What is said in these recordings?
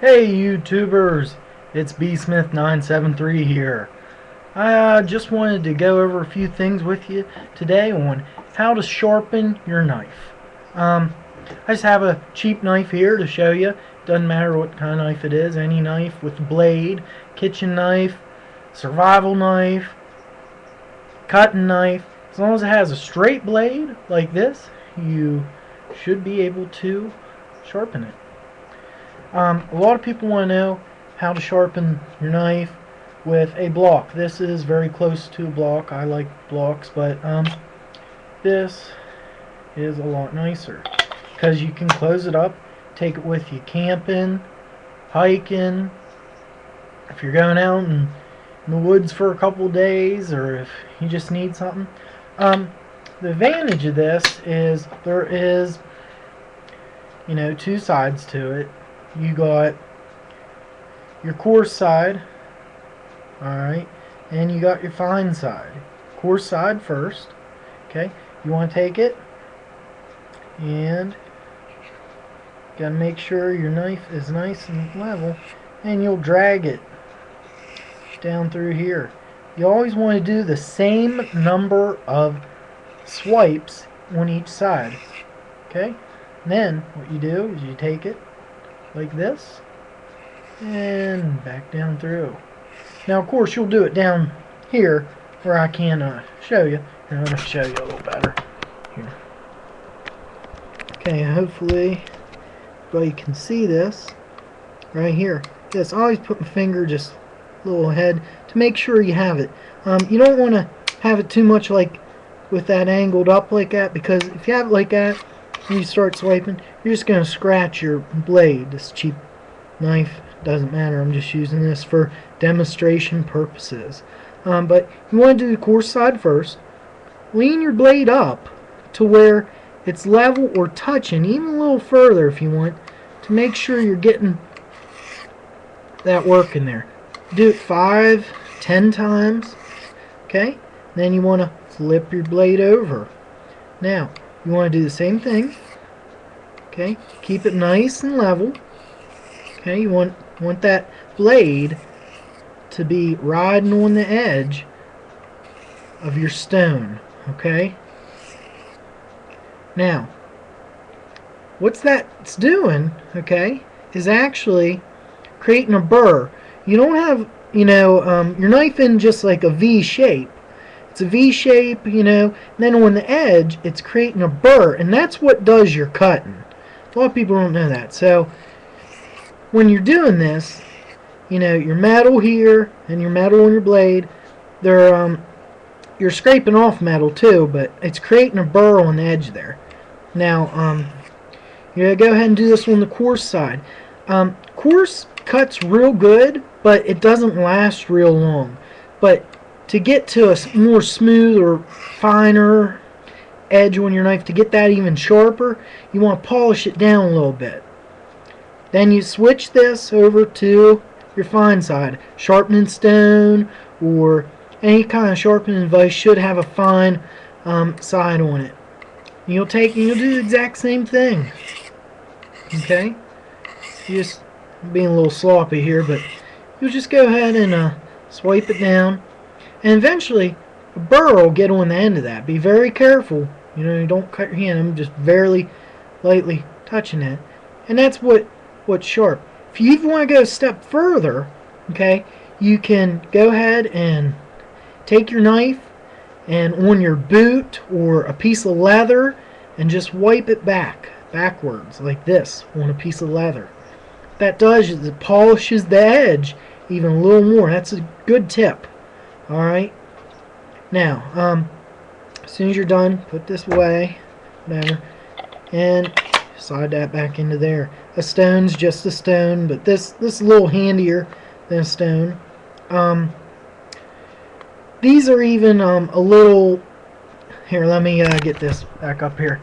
Hey YouTubers, it's bsmith973 here. I just wanted to go over a few things with you today on how to sharpen your knife. I just have a cheap knife here to show you. Doesn't matter what kind of knife it is, any knife with blade, kitchen knife, survival knife, cutting knife. As long as it has a straight blade like this, you should be able to sharpen it. A lot of people want to know how to sharpen your knife with a block. This is very close to a block. I like blocks, but this is a lot nicer because you can close it up, take it with you camping, hiking, if you're going out in the woods for a couple days, or if you just need something. The advantage of this is there is, two sides to it. You got your coarse side, alright, and you got your fine side. Coarse side first, okay? You want to take it and gotta make sure your knife is nice and level, and you'll drag it down through here. You always want to do the same number of swipes on each side, okay? And then what you do is you take it like this and back down through. Now of course you'll do it down here where I can show you. Here, I'm going to show you a little better. Here. Okay, hopefully everybody can see this right here. Yes, I always put my finger just a little ahead to make sure you have it. You don't want to have it too much like with that angled up like that, because if you have it like that and you start swiping, you're just going to scratch your blade. This cheap knife doesn't matter. I'm just using this for demonstration purposes. But you want to do the coarse side first. Lean your blade up to where it's level or touching, even a little further if you want, to make sure you're getting that work in there. Do it 5, 10 times. Okay? Then you want to flip your blade over. Now, you want to do the same thing. Okay? Keep it nice and level. Okay? You want that blade to be riding on the edge of your stone. Okay? Now, what's that's doing, okay, is actually creating a burr. You don't have, your knife in just like a V shape. It's a V shape, and then on the edge, it's creating a burr, and that's what does your cutting. A lot of people don't know that. So, when you're doing this, your metal here and your metal on your blade, you're scraping off metal too, but it's creating a burr on the edge there. Now, you're going to go ahead and do this on the coarse side. Coarse cuts real good, but it doesn't last real long. But to get to a more smooth or finer edge on your knife, to get that even sharper, you want to polish it down a little bit. Then you switch this over to your fine side. Sharpening stone or any kind of sharpening device should have a fine side on it. You'll do the exact same thing. Okay? Just being a little sloppy here, but you'll just go ahead and swipe it down, and eventually a burr will get on the end of that. Be very careful. You don't cut your hand. I'm just very lightly touching it, and that's what's sharp. If you even want to go a step further, okay, you can go ahead and take your knife and on your boot or a piece of leather and just wipe it backwards like this on a piece of leather. What that does is it polishes the edge even a little more. That's a good tip. Alright, now as soon as you're done, put this away, whatever, and slide that back into there. A stone's just a stone, but this is a little handier than a stone. These are even a little... Here, let me get this back up here.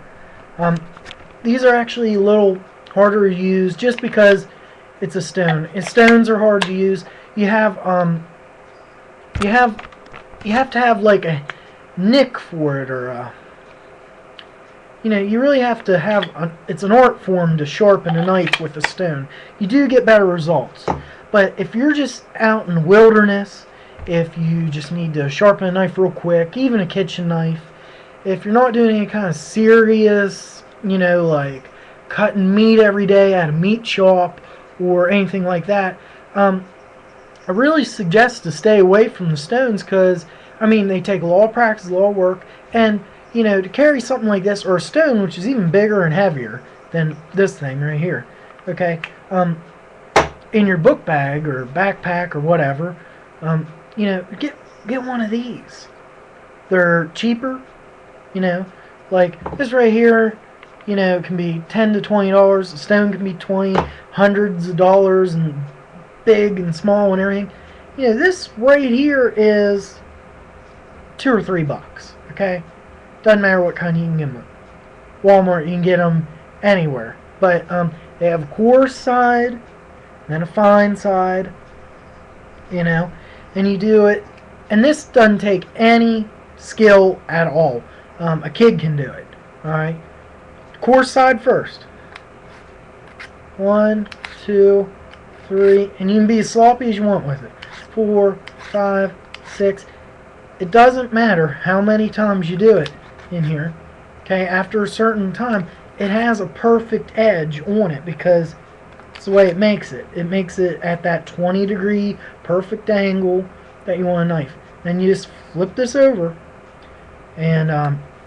These are actually a little harder to use just because it's a stone. And stones are hard to use. You have to have like a nick for it, or you really have to have it's an art form to sharpen a knife with a stone. You do get better results. But if you're just out in the wilderness, if you just need to sharpen a knife real quick, even a kitchen knife, if you're not doing any kind of serious, like cutting meat every day at a meat shop or anything like that, I really suggest to stay away from the stones because, they take a lot of practice, a lot of work, and, to carry something like this, or a stone, which is even bigger and heavier than this thing right here, okay, in your book bag or backpack or whatever, get one of these. They're cheaper, like this right here, can be $10 to $20. A stone can be 20, hundreds of dollars, and big and small and everything. This right here is $2 or $3. Okay, doesn't matter what kind you can get them. Walmart, you can get them anywhere. But they have a coarse side, then a fine side. And you do it. And this doesn't take any skill at all. A kid can do it. All right. Coarse side first. 1, 2, 3, and you can be as sloppy as you want with it. 4, 5, 6. It doesn't matter how many times you do it in here. Okay, after a certain time, it has a perfect edge on it because it's the way it makes it. It makes it at that 20-degree perfect angle that you want a knife. Then you just flip this over, and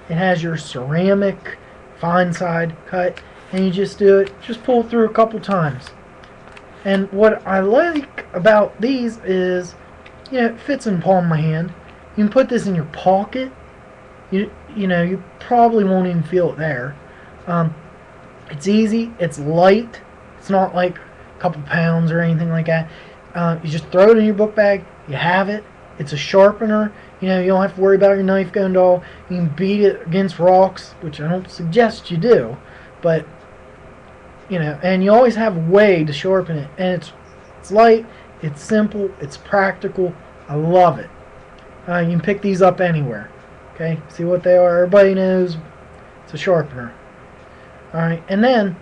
it has your ceramic fine side cut, and you just do it. Just pull it through a couple times. And what I like about these is, it fits in the palm of my hand. You can put this in your pocket. You probably won't even feel it there. It's easy. It's light. It's not like a couple pounds or anything like that. You just throw it in your book bag. You have it. It's a sharpener. You don't have to worry about your knife going dull. You can beat it against rocks, which I don't suggest you do. But, and you always have a way to sharpen it. And it's light. It's simple. It's practical. I love it. You can pick these up anywhere. Okay, see what they are. Everybody knows it's a sharpener. Alright, and then,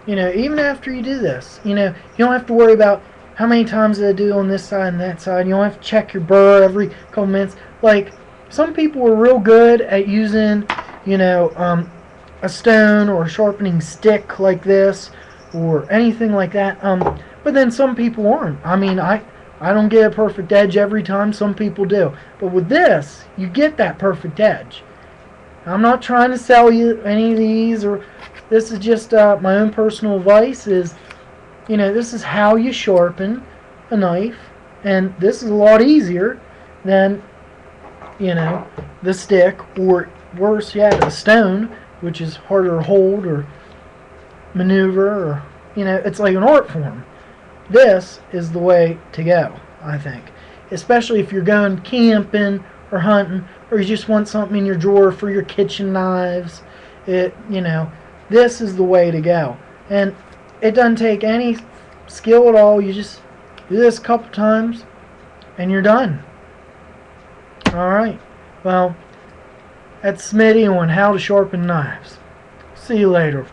even after you do this, you don't have to worry about how many times did I do on this side and that side. You don't have to check your burr every couple minutes. Like, some people are real good at using, a stone or a sharpening stick like this or anything like that. But then some people aren't. I don't get a perfect edge every time. Some people do. But with this, you get that perfect edge. I'm not trying to sell you any of these, or this is just my own personal advice is, this is how you sharpen a knife. And this is a lot easier than, the stick, or worse yet, a stone, which is harder to hold or maneuver, or, it's like an art form. This is the way to go, I think. Especially if you're going camping or hunting, or you just want something in your drawer for your kitchen knives. This is the way to go. And it doesn't take any skill at all. You just do this a couple times, and you're done. Alright. Well, that's Smitty on how to sharpen knives. See you later.